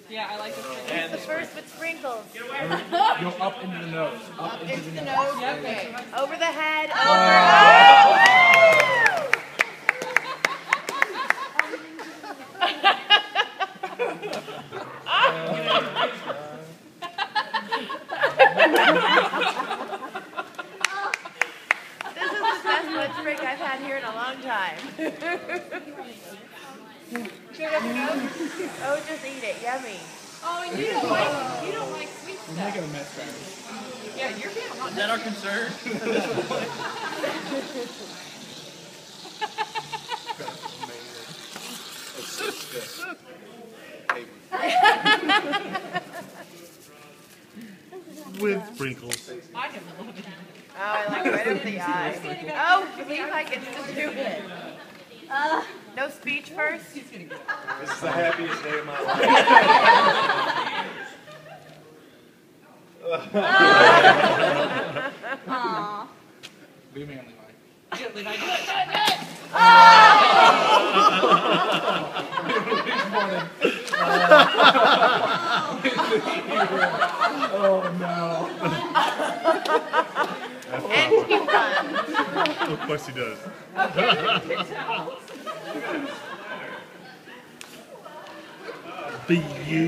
Yeah, I like this. And the first with sprinkles. Go up into the nose. Up into the nose. Okay. Over the head. Over. This is the best lunch break I've had here in a long time. Oh, just eat it. Yummy. Oh, and you don't like sweet I'm stuff. making a mess, Travis. Yeah, you're being hot. Is that our concern? With sprinkles. I am loving it. Oh, I like right over the eye. Oh, Levi gets to do it. No speech first? This is the happiest day of my life. Aww. Be manly, Mike. Yeah, Levi, do it. Oh no. And he runs. Of course he does. Be you.